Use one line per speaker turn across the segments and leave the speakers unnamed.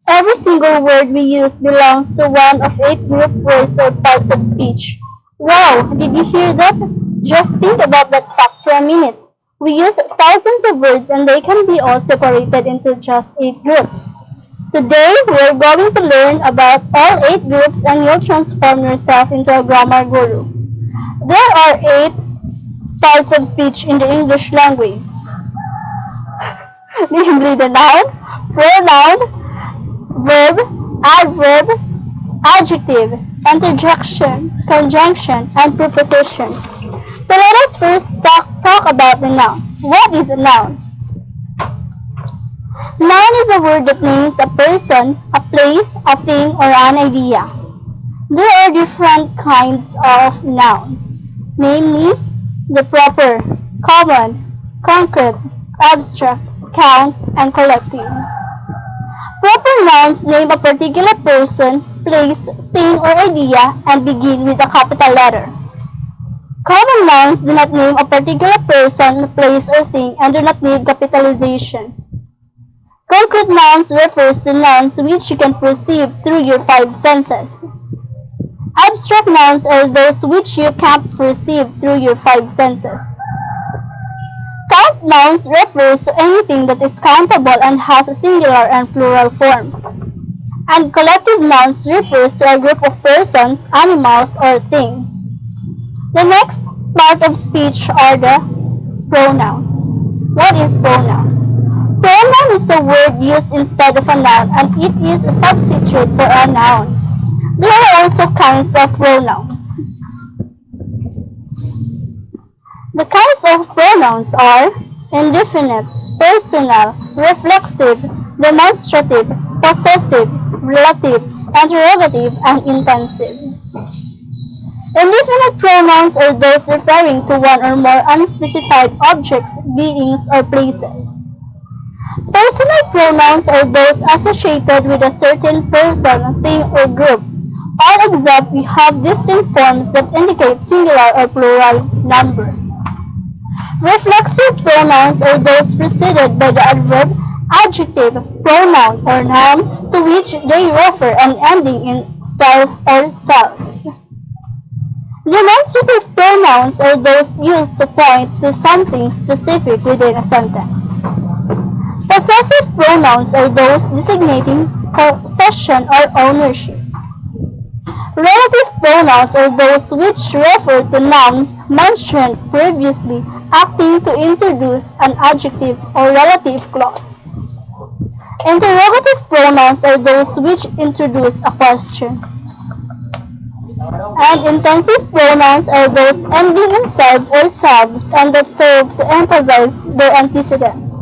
Every single word we use belongs to one of 8 group words or parts of speech. Wow, did you hear that? Just think about that fact for a minute. We use thousands of words and they can be all separated into just 8 groups. Today, we're going to learn about all 8 groups and you'll transform yourself into a grammar guru. There are 8 parts of speech in the English language, namely the noun, pronoun, verb, adverb, adjective, interjection, conjunction, and preposition. So let us first talk about the noun. What is a noun? Noun is a word that names a person, a place, a thing, or an idea. There are different kinds of nouns, namely the proper, common, concrete, abstract, count, and collective. Proper nouns name a particular person, place, thing, or idea and begin with a capital letter. Common nouns do not name a particular person, place, or thing and do not need capitalization. Concrete nouns refers to nouns which you can perceive through your 5 senses. Abstract nouns are those which you can't perceive through your 5 senses. Count nouns refers to anything that is countable and has a singular and plural form. And collective nouns refers to a group of persons, animals, or things. The next part of speech are the pronoun. What is pronoun? Pronoun is a word used instead of a noun and it is a substitute for a noun. There are also kinds of pronouns. The kinds of pronouns are indefinite, personal, reflexive, demonstrative, possessive, relative, interrogative, and intensive. Indefinite pronouns are those referring to one or more unspecified objects, beings, or places. Personal pronouns are those associated with a certain person, thing, or group. All except we have distinct forms that indicate singular or plural number. Reflexive pronouns are those preceded by the adverb, adjective, pronoun, or noun to which they refer and ending in self or selves. Demonstrative pronouns are those used to point to something specific within a sentence. Possessive pronouns are those designating possession or ownership. Relative pronouns are those which refer to nouns mentioned previously acting to introduce an adjective or relative clause. Interrogative pronouns are those which introduce a question. And intensive pronouns are those ending in self or selves and that serve to emphasize their antecedents.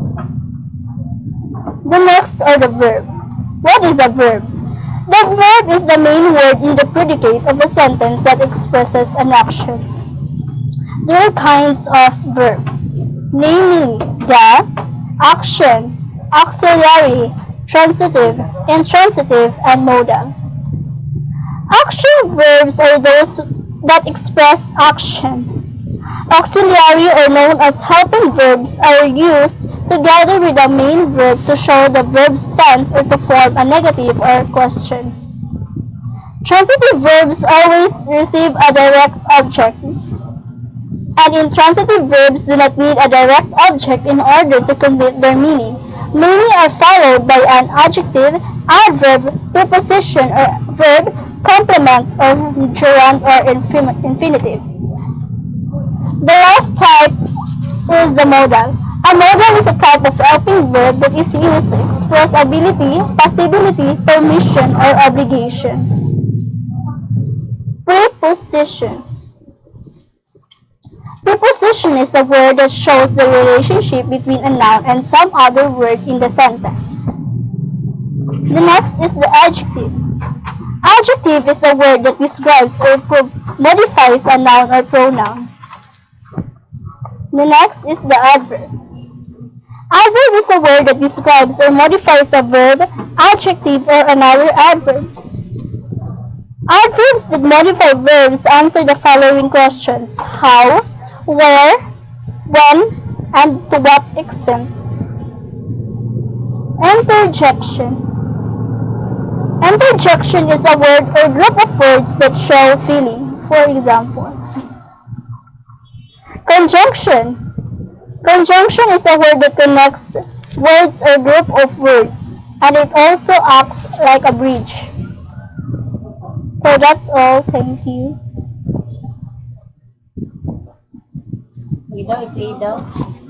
The next are the verb. What is a verb? The verb is the main word in the predicate of a sentence that expresses an action. There are kinds of verb, namely the, action, auxiliary, transitive, intransitive, and modal. Action verbs are those that express action. Auxiliary or known as helping verbs are used together with the main verb to show the verb's tense or to form a negative or question. Transitive verbs always receive a direct object, and intransitive verbs do not need a direct object in order to complete their meaning. Many are followed by an adjective, adverb, preposition, or verb, complement, or gerund or infinitive. The last type is the modal. A modal is a type of helping verb that is used to express ability, possibility, permission, or obligation. Preposition. Preposition is a word that shows the relationship between a noun and some other word in the sentence. The next is the adjective. Adjective is a word that describes or modifies a noun or pronoun. The next is the adverb. Adverb is a word that describes or modifies a verb, adjective, or another adverb. Adverbs that modify verbs answer the following questions: how, where, when, and to what extent. Interjection. Interjection is a word or group of words that show feeling. For example, conjunction. Conjunction is a word that connects words or group of words, and it also acts like a bridge. So that's all. Thank you.
Play daw, i-play daw.